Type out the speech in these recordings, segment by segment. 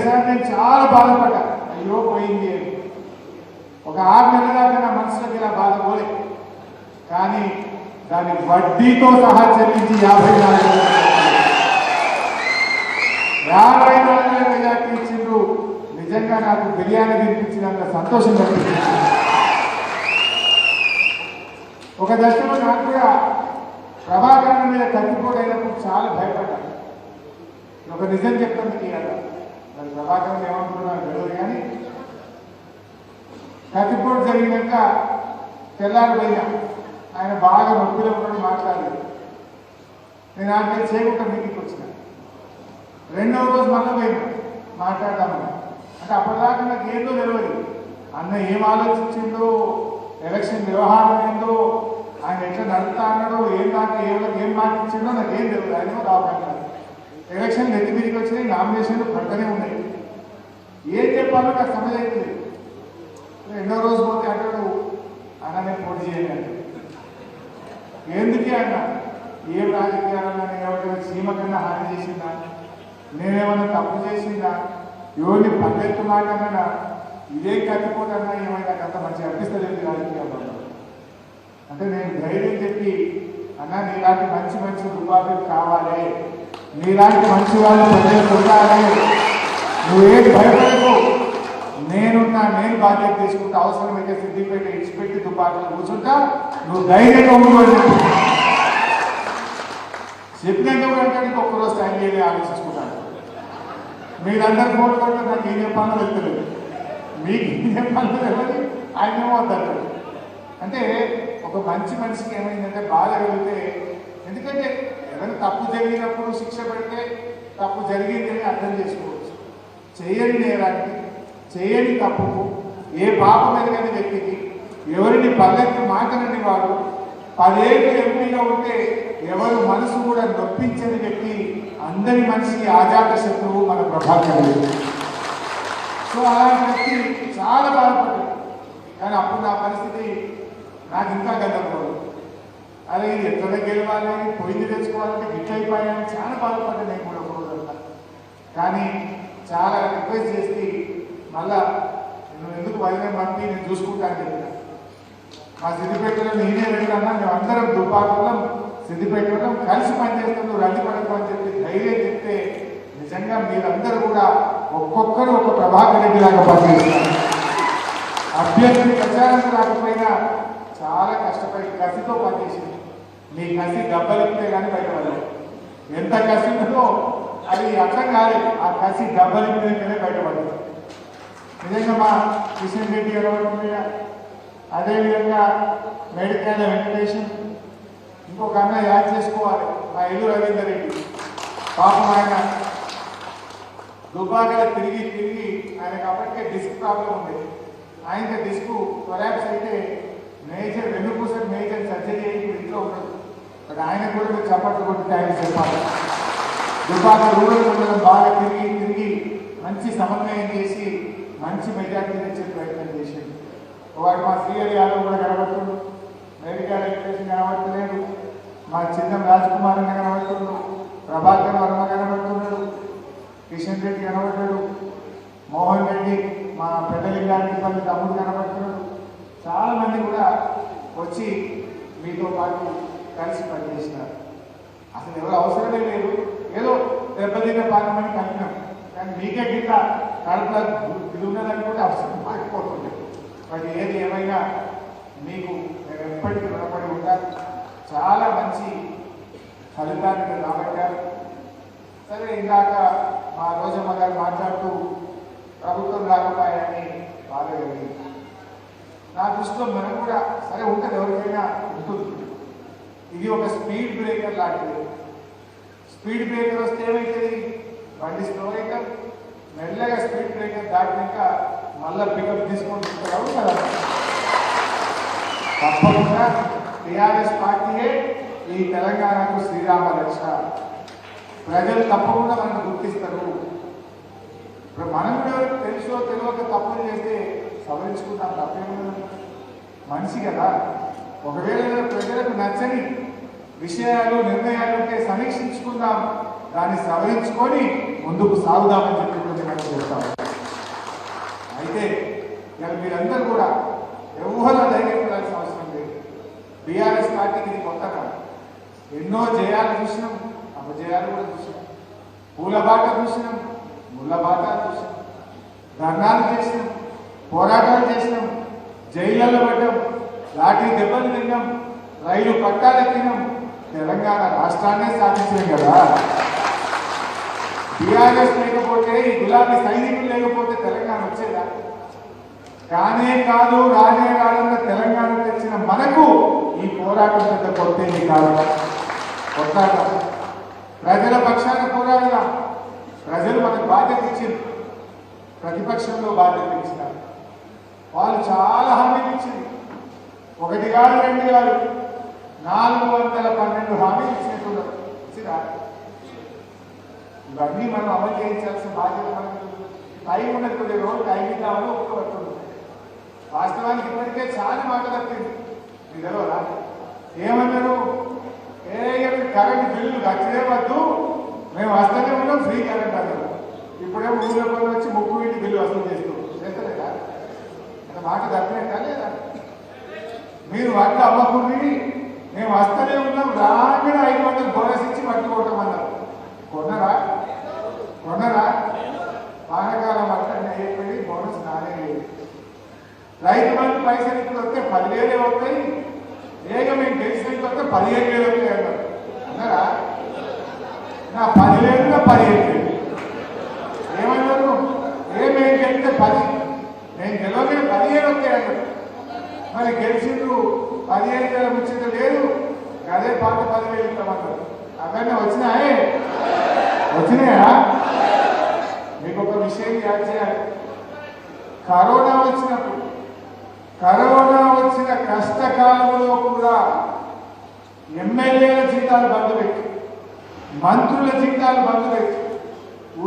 పోయినసారి నేను చాలా బాధపడ్డా, అయ్యో పోయింది అని. ఒక 6 నెలల దాకా నా మనసులోకి ఇలా బాధ పోలే, కానీ దాని వడ్డీతో సహా చెల్లించి 54,000 మెజార్టీ ఇచ్చిండ్రు. నిజంగా నాకు బిర్యానీ తినిపించినంత సంతోషం కనిపించింది. ఒక దశలో నాకు కూడా ప్రభాకరన్ మీద కత్తిపోటైనప్పుడు చాలా భయపడ్డాను. ఒక నిజం చెప్తాను కదా, మరి ప్రభాకరన్ ఏమంటున్నాను తెలియదు, కానీ కత్తిపోటు జరిగినాక తెల్లారిపోయినా ఆయన బాగా నొప్పిలో కూడా మాట్లాడలేదు. నేను ఆయన చేయకుండా మీటింగ్కి వచ్చిన 2వ రోజు మళ్ళీ పోయినా మాట్లాడదామని. అంటే అప్పటిదాకా నాకు ఏందో తెలియదు, అన్న ఏం ఆలోచించిందో, ఎలక్షన్ వ్యవహారం ఏందో, ఆయన ఎట్లా నడుపుతా అన్నాడో, ఏం దాకా ఏం మాటించిండో నాకు ఏం తెలియదు. ఆయన కావాలి ఎలక్షన్ నెత్తి మీదకి వచ్చినాయి, నామినేషన్లు పక్కనే ఉన్నాయి, ఏం చెప్పాలో నాకు సమజ్ అవుతుంది. 2వ రోజు పోతే అంటాడు, అన్న నేను పోటీ చేయాలి. ఎందుకే అన్న, ఏం రాజకీయాలన్నా నేను ఎవరికైనా సీమ కన్నా హాని చేసిందా, నేనేమన్నా తప్పు చేసిందా, ఎవరిని పల్లెత్తు మాట అన్నా, ఇదే కత్తిపోటన్నా ఏమైనా అంత మంచిగా అనిపిస్తలేదు రాజకీయాల్లో. అంటే నేను ధైర్యం చెప్పి, అన్న నీలాంటి మంచి మంచి దుబాకులు కావాలి, నీలాంటి మంచి వాళ్ళు ప్రజలకు ఉండాలి, నువ్వేం భయపడకు, నేనున్నా, నేను బాధ్యత తీసుకుంటా, అవసరమైతే సిద్ధిపేట ఇచ్చిపెట్టి దుబాకులు కూర్చుంటా, నువ్వు ధైర్యంగా ఉండు చెప్పినందుకు అంటే ఒక్కరోజు టైం చేయాలి ఆలోచించుకుంటాను. మీరందరూ ఫోన్ కొట్టే నాకు ఏం చెప్పాలో వెళ్తలేదు, మీకు ఏం చెప్పాలో తెలియదు, ఆయన ఏమవుతాడు. అంటే ఒక మంచి మనిషికి ఏమైందంటే బాధ కలిగితే, ఎందుకంటే ఏదైనా తప్పు జరిగినప్పుడు శిక్ష పెడితే తప్పు జరిగిందని అర్థం చేసుకోవచ్చు. చేయని నేరానికి, చేయని తప్పుకు, ఏ పాపం ఎదగని వ్యక్తికి, ఎవరిని పల్లెత్తు మాటలని వాడు 10 ఏళ్ళు ఎంపీగా ఉంటే ఎవరు మనసు కూడా నొప్పించని వ్యక్తి, అందరి మనిషికి ఆజాత శత్రువు మన ప్రభాకర్. సో అలాంటి వ్యక్తి చాలా బాధపడ్డాడు. కానీ అప్పుడు నా పరిస్థితి నాకు ఇంకా గందరగోళం, అదే ఇది ఎట్లా గెలవాలి, పొయ్యి తెచ్చుకోవాలంటే గిట్ అయిపోయాయని చాలా బాధపడ్డా నేను కూడా ఒక రోజంతా. కానీ చాలా రిక్వెస్ట్ చేసి మళ్ళా నువ్వు ఎందుకు వదిలే పంపి నేను చూసుకుంటాను చెప్పిన. మా సిద్దిపేటలో నేనే వెళ్ళానా, మేము అందరం దుపాకులం సిద్దిపేటలో కలిసి పనిచేస్తాం, నువ్వు రండి పడకు అని చెప్పి ధైర్యం చెప్తే నిజంగా మీరందరూ కూడా ఒక్కొక్కరు ఒక ప్రభాకర్ రెడ్డి లాగా పనిచేస్తారు. అభ్యర్థి ప్రచారం రాకపోయినా చాలా కష్టపడి కసితో పనిచేసింది. మీ కసి దెబ్బలిపితే కానీ బయటపడలేదు. ఎంత కసి ఉందో అది అర్థం కాలేదు, ఆ కసి దెబ్బలిపితేనే బయటపడలేదు. నిజంగా మా కిషన్ రెడ్డి ఎలవడం, అదేవిధంగా మేడికాయల వెంకటేశం, ఇంకొక అన్న యాడ్ చేసుకోవాలి మా ఇల్లు రవీందర్ రెడ్డి. పాపం ఆయన దుబాకలు తిరిగి తిరిగి ఆయనకు అప్పటికే డిస్క్ ప్రాబ్లం ఉండేది. ఆయనకి డిస్క్ కొలాప్స్ అయితే మేజర్ వెన్నుపూస మేజర్ సర్జరీ అయ్యి ఇంట్లో ఉండదు. బట్ ఆయన కూడా మీరు చప్పట్లు కొట్టి ఆయన చెప్పాలి. దుబాక రూరల్ మండలం బాగా తిరిగి తిరిగి మంచి సమన్వయం చేసి మంచి మెజార్టీ తెచ్చే ప్రయత్నం చేసింది. వాడు మా శ్రీహరి యాదవ్ కూడా కనబడుతుండు, మేడికా వెంకటేశ్వర కనబడతలేడు, మా చిన్నం రాజ్కుమార్ అన్న కనబడుతుండు, ప్రభాకర్ వర్మ కనబడుతున్నాడు, కిషన్ రెడ్డి కనబడ్డాడు, మోహన్ రెడ్డి మా పెద్దలింగానికి పల్లి తమ్ముడు కనబడుతున్నాడు. చాలామంది కూడా వచ్చి మీతో పాటు కలిసి పనిచేసినారు. అసలు ఎవరు అవసరమే లేదు, ఏదో దెబ్బతిన్న పాకమని కలిపినాం. కానీ మీకే గిట్ట కడుపులో తిరుగునదని కూడా అవసరం మారిపోతుంది. బట్ ఏది ఏమైనా మీకు నేను ఎప్పటికీ రుణపడి ఉంటాను. చాలా మంచి ఫలితాన్ని మీరు రాబట్టారు. సరే, ఇందాక మా రోజమ్మ గారు మాట్లాడుతూ ప్రభుత్వం రాకపోయాయని బాధ కలిగింది. నా దృష్టిలో మనం కూడా సరే ఉంటుంది, ఎవరికైనా ఉంటుంది. ఇది ఒక స్పీడ్ బ్రేకర్ లాంటిది. స్పీడ్ బ్రేకర్ వస్తే ఏమైతుంది, బండి స్లో అయితే మెల్లగా స్పీడ్ బ్రేకర్ దాటినాక మళ్ళీ పికప్ తీసుకొని తీసుకురావు కదా. తప్పకుండా టీఆర్ఎస్ పార్టీయే ఈ తెలంగాణకు శ్రీరామ రక్ష. ప్రజలు తప్పకుండా మనకు గుర్తిస్తారు. ఇప్పుడు మనం కూడా తెలుసో తెలియక తప్పులు చేస్తే సవరించుకుంటాం, తప్పేమన్నా మనిషి కదా. ఒకవేళ ప్రజలకు నచ్చని విషయాలు నిర్ణయాలు ఉంటే సమీక్షించుకుందాం, దాన్ని సవరించుకొని ముందుకు సాగుదామని చెప్పి మనం చేస్తాం. ఇవాళ మీరందరూ కూడా ఎవరు ధైర్యం పడాల్సిన అవసరం లేదు. బీఆర్ఎస్ పార్టీకి ఇది కొత్త కాదు. ఎన్నో జయాలు చూసినాం, అపజయాలు కూడా చూసినాం, పూలబాట చూసినాం, ముళ్ళబాట చూసినాం, ధర్నాలు చేసినాం, పోరాటాలు చేసినాం, జైళ్ళలో పడ్డాం, లాఠీ దెబ్బలు తిన్నాం, రైలు పట్టాలెక్కినాం, తెలంగాణ రాష్ట్రాన్నే సాధించాం కదా. బీఆర్ఎస్ లేకపోతే, ఈ గులాబీ సైనికులు లేకపోతే తెలంగాణ వచ్చేదా? కానే కాదు, రానే రాదన్న తెలంగాణ తెచ్చిన మనకు ఈ పోరాటం పెద్ద కొత్తేది కాదు. కొట్లాట ప్రజల పక్షాన పోరాడదాం. ప్రజలు మనకు బాధ్యత ఇచ్చింది, ప్రతిపక్షంలో బాధ్యత ఇచ్చినారు. వాళ్ళు చాలా హామీలు ఇచ్చింది. ఒకటి కాదు, రెండు కాదు, 412 హామీలు ఇచ్చినట్టున్నారు. ఇచ్చిరా? ఇవన్నీ మనం అమలు చేయించాల్సిన బాధ్యత మనకు. టైం ఉన్నది, కొద్ది రోజులు టైం ఇద్దామని ఒప్పుకోబడుతుంది. వాస్తవానికి ఇప్పటికే చాలా మాట తప్పింది. మీకు తెలవదా? ఏమన్నారు? కరెంట్ బిల్లు ఖర్చులే వద్దు, మేము వస్తూనే ఉన్నాం, ఫ్రీ కరెంట్ అన్నారు. ఇప్పుడే ఊళ్ళో పని వచ్చి ముక్కు ఇంటి బిల్లు వసూలు చేస్తలేదా? అంత మాట తప్పినట్టా లేదా? మీరు వడ్లు అమ్మకుండి మేము వస్తూనే ఉన్నాం, రాగానే 500 బోనస్ ఇచ్చి పట్టుకోవటం అన్నారు. కొన్నరా? పానకాలం అట్లా అయిపోయి బోనస్ నానే లేదు. రైతు బంధు పైసలు ఇప్పుడు వస్తే 10,000 వస్తాయి, మేము గెలిచిన వస్తే 15,000 వస్తాయి అన్నారు. అన్నారా? నా 10,000 15,000 ఏమన్నారు? మేము గెలిస్తే 10, నేను గెలవగానే 15 వస్తాయి అన్నారు. మరి గెలిచిండ్రు 15,000 ముచ్చట లేదు, అదే పాత 10,000 ఇస్తామన్నారు. అవన్నీ వచ్చినాయా? మీకు ఒక విషయం యాడ్ చేయాలి. కరోనా వచ్చిన కష్టకాలంలో కూడా ఎమ్మెల్యేల జీతాలు బంద్ పెట్టి, మంత్రుల జీతాలు బంద్ పెట్టి,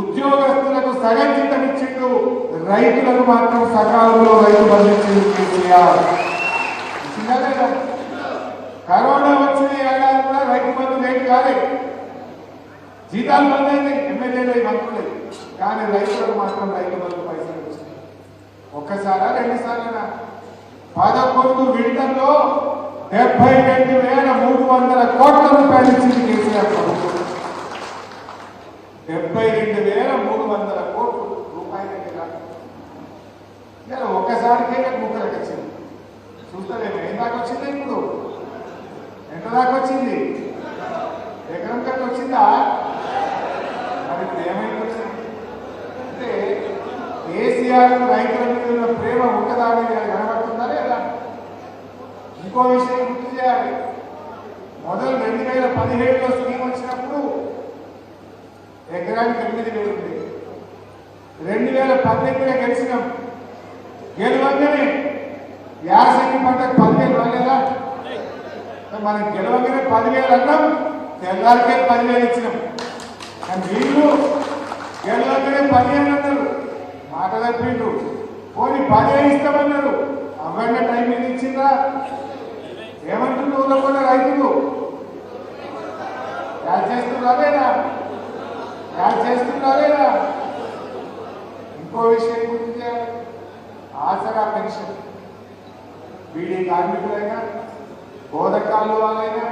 ఉద్యోగస్తులకు సగం జీతం ఇచ్చిండు, రైతులకు మాత్రం సకాలంలో రైతు బంధు ఇచ్చింది కేసీఆర్. కరోనా వచ్చిన ఏడాది కూడా రైతు బంధు రేటు కాలేదు, జీతాలు బంద్ అయింది ఎమ్మెల్యేలు మంత్రులు, కానీ రైతులకు మాత్రం రైతు బంధు పైసలు వచ్చింది. ఒక్కసారా 2 సార్లు? 11 విడతల్లో 72,300 కోట్ల రూపాయలు ఇచ్చింది కేసీఆర్ ప్రభుత్వం. 72,300 కోట్ల రూపాయల ఇలా ఒక్కసారికే ముక్కలకు వచ్చింది. చూస్తలేము ఏం దాకా వచ్చింది, ఇప్పుడు ఎంత దాకా వచ్చింది? ఎకరం కట్ట వచ్చిందా? మరి ఇప్పుడు ఏమైంది వచ్చింది అంటే కేసీఆర్ రైతుల మీద ఉన్న ప్రేమ ఉంటుందా అనేది కనబడుతుందా లేదా? ఇంకో విషయం గుర్తు చేయాలి. మొదలు 2017లో స్కీమ్ వచ్చినప్పుడు ఎకరానికి 8,000 ఉంది. 2018లో గెలిచినాం. గెలవంగానే యాసంగి పంటకు 10,000 రాలేదా? మనం గెలవంగానే 10,000 అన్నాం, తెల్లారికే 10,000 ఇచ్చినాం. కానీ వీళ్ళు గెలవంగానే 15 అన్నారు, మాట తప్పిండు. పోనీ 10 ఇస్తామన్నారు, అవన్నీ టైం మీద ఇచ్చిందా? ఏమంటుండ్రు ఊళ్ళో కూడా రైతులు? యాడ్ చేస్తున్నారా లేదా? ఇంకో విషయం గుర్తు చేయాలి. ఆసరా పెన్షన్ బీడీ కార్మికులైనా, బోధకాలు వాళ్ళైనా,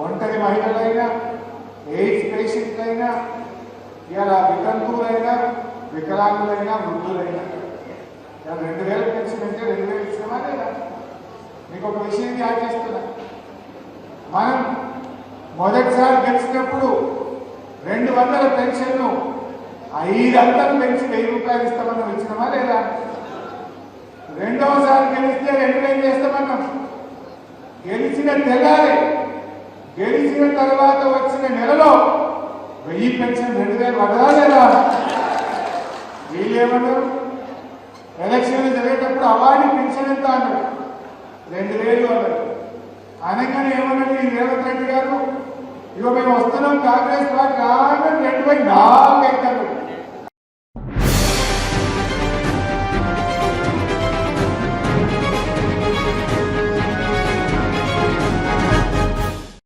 ఒంటరి మహిళలైనా, ఎయిడ్స్ పేషెంట్లైనా, ఇలా వితంతువులైనా, వికలాంగులైనా, వృద్ధులైనా 2,000 పెన్షన్ అంటే 2,000 ఇచ్చినామా లేదా? మీకు ఒక విషయం యాడ్ చేస్తున్నా. మనం మొదటిసారి గెలిచినప్పుడు 200 పెన్షన్ను 500 పెంచి 1,000 రూపాయలు ఇస్తామన్నాం, ఇచ్చినామా లేదా? రెండవసారి గెలిస్తే 2,000 చేస్తామన్నాం. గెలిచిన తెల్లారే, గెలిచిన తర్వాత వచ్చిన నెలలో 1000 పెన్షన్ 2,000 పడదా లేదా? వీళ్ళు ఏమన్నారు? ఎలక్షన్లు జరిగేటప్పుడు అవార్డు పెన్షన్ ఎంత అన్నారు? 2,000 అన్నారు. అనగానే ఏమన్నాడు ఈ రేవంత్ రెడ్డి గారు? ఇక మేము వస్తున్నాం కాంగ్రెస్ పార్టీ రాగానే 2,400 ఎక్కారు.